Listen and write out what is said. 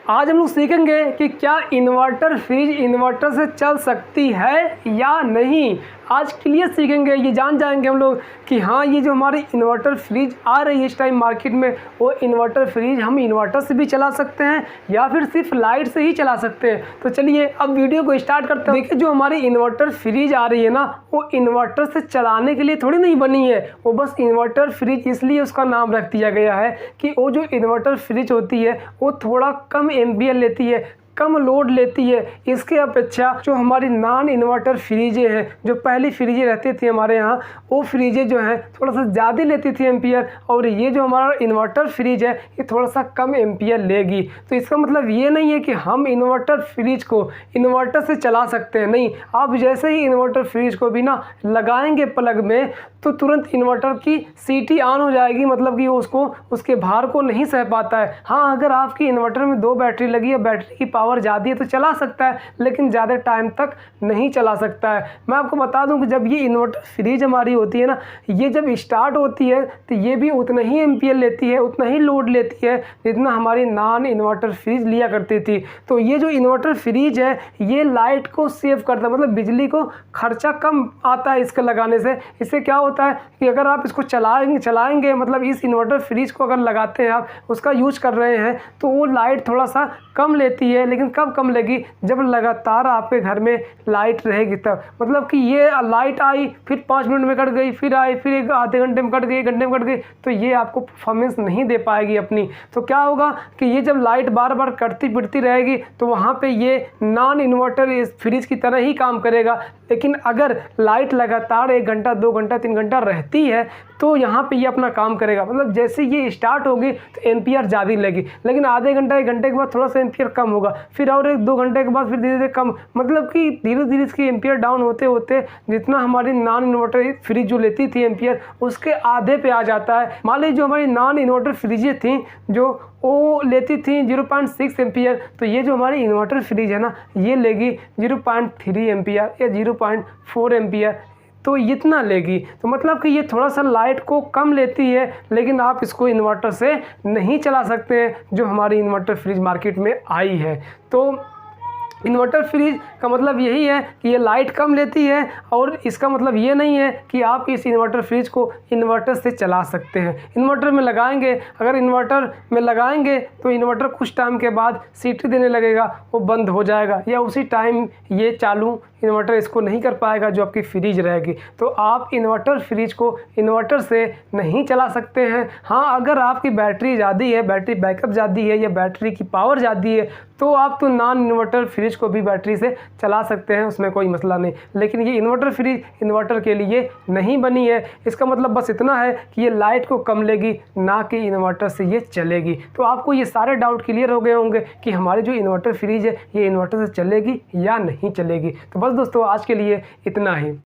आज हम लोग सीखेंगे कि क्या इन्वर्टर फ्रिज इन्वर्टर से चल सकती है या नहीं। आज क्लियर सीखेंगे, ये जान जाएंगे हम लोग कि हाँ, ये जो हमारी इन्वर्टर फ्रिज आ रही है इस टाइम मार्केट में, वो इन्वर्टर फ्रिज हम इन्वर्टर से भी चला सकते हैं या फिर सिर्फ लाइट से ही चला सकते हैं। तो चलिए अब वीडियो को स्टार्ट करते हैं। देखिए, जो हमारी इन्वर्टर फ्रिज आ रही है ना, वो इन्वर्टर से चलाने के लिए थोड़ी नहीं बनी है। वो बस इन्वर्टर फ्रिज इसलिए उसका नाम रख दिया गया है कि वो जो इन्वर्टर फ्रिज होती है वो थोड़ा कम एम्पियर लेती है, कम लोड लेती है। इसके अपेक्षा जो हमारी नॉन इन्वर्टर फ्रिजें हैं, जो पहली फ्रिजें रहती थी हमारे यहाँ, वो फ्रिजें जो हैं थोड़ा सा ज़्यादा लेती थी एम्पियर, और ये जो हमारा इन्वर्टर फ्रिज है ये थोड़ा सा कम एम्पियर लेगी। तो इसका मतलब ये नहीं है कि हम इन्वर्टर फ्रिज को इन्वर्टर से चला सकते हैं, नहीं। आप जैसे ही इन्वर्टर फ्रिज को भी ना लगाएंगे प्लग में, तो तुरंत इन्वर्टर की सीटी ऑन हो जाएगी, मतलब कि उसको उसके भार को नहीं सह पाता है। हाँ, अगर आपकी इन्वर्टर में 2 बैटरी लगी है, बैटरी की पावर ज़्यादा है तो चला सकता है, लेकिन ज़्यादा टाइम तक नहीं चला सकता है। मैं आपको बता दूं कि जब ये इन्वर्टर फ्रिज हमारी होती है ना, ये जब स्टार्ट होती है तो ये भी उतना ही एम्पियर लेती है, उतना ही लोड लेती है जितना हमारी नॉन इन्वर्टर फ्रिज लिया करती थी। तो ये जो इन्वर्टर फ्रिज है ये लाइट को सेव करता है, मतलब बिजली को खर्चा कम आता है इसके लगाने से। इससे क्या होता है कि अगर आप इसको चलाएंगे मतलब इस इन्वर्टर फ्रिज को अगर लगाते हैं, आप उसका यूज कर रहे हैं, तो वो लाइट थोड़ा सा कम लेती है। लेकिन कब कम लेगी? जब लगातार आपके घर में लाइट रहेगी तब। मतलब कि ये लाइट आई, फिर 5 मिनट में कट गई, फिर आई, फिर एक आधे घंटे में कट गई, 1 घंटे में कट गई, तो ये आपको परफॉर्मेंस नहीं दे पाएगी अपनी। तो क्या होगा कि ये जब लाइट बार बार कटती पिटती रहेगी तो वहाँ पे ये नॉन इन्वर्टर इस फ्रिज की तरह ही काम करेगा। लेकिन अगर लाइट लगातार 1 घंटा 2 घंटा 3 घंटा रहती है तो यहाँ पे ये अपना काम करेगा। मतलब जैसे ये स्टार्ट होगी तो एम्पियर ज़्यादा लेगी, लेकिन आधे घंटा 1 घंटे के बाद थोड़ा सा एम्पियर कम होगा, फिर और 1-2 घंटे के बाद फिर धीरे धीरे कम। मतलब कि धीरे धीरे इसकी एम्पियर डाउन होते होते जितना हमारी नॉन इन्वर्टर फ्रिज जो लेती थी एम्पियर, उसके आधे पे आ जाता है। मान लीजिए जो हमारी नॉन इन्वर्टर फ्रिजें थी जो वो लेती थी 0.6 एम्पियर, तो ये जो हमारी इन्वर्टर फ्रिज है ना, ये लेगी 0.3 एम्पियर या 0.4 एम्पियर, तो इतना लेगी। तो मतलब कि ये थोड़ा सा लाइट को कम लेती है, लेकिन आप इसको इन्वर्टर से नहीं चला सकते हैं जो हमारी इन्वर्टर फ्रिज मार्केट में आई है। तो इन्वर्टर फ्रिज का मतलब यही है कि ये लाइट कम लेती है, और इसका मतलब ये नहीं है कि आप इस इन्वर्टर फ्रिज को इन्वर्टर से चला सकते हैं। इन्वर्टर में लगाएंगे, अगर इन्वर्टर में लगाएंगे तो इन्वर्टर कुछ टाइम के बाद सीटी देने लगेगा, वो बंद हो जाएगा, या उसी टाइम ये चालू इन्वर्टर इसको नहीं कर पाएगा जो आपकी फ्रिज रहेगी। तो आप इन्वर्टर फ्रिज को इन्वर्टर से नहीं चला सकते हैं। हाँ, अगर आपकी बैटरी ज़्यादा है, बैटरी बैकअप ज़्यादा है, या बैटरी की पावर ज़्यादा है, तो आप तो नॉन इन्वर्टर फ्रिज को भी बैटरी से चला सकते हैं, उसमें कोई मसला नहीं। लेकिन ये इन्वर्टर फ्रिज इन्वर्टर के लिए नहीं बनी है। इसका मतलब बस इतना है कि ये लाइट को कम लेगी, ना कि इन्वर्टर से ये चलेगी। तो आपको ये सारे डाउट क्लियर हो गए होंगे कि हमारी जो इन्वर्टर फ्रिज है ये इन्वर्टर से चलेगी या नहीं चलेगी। तो बस दोस्तों, आज के लिए इतना ही।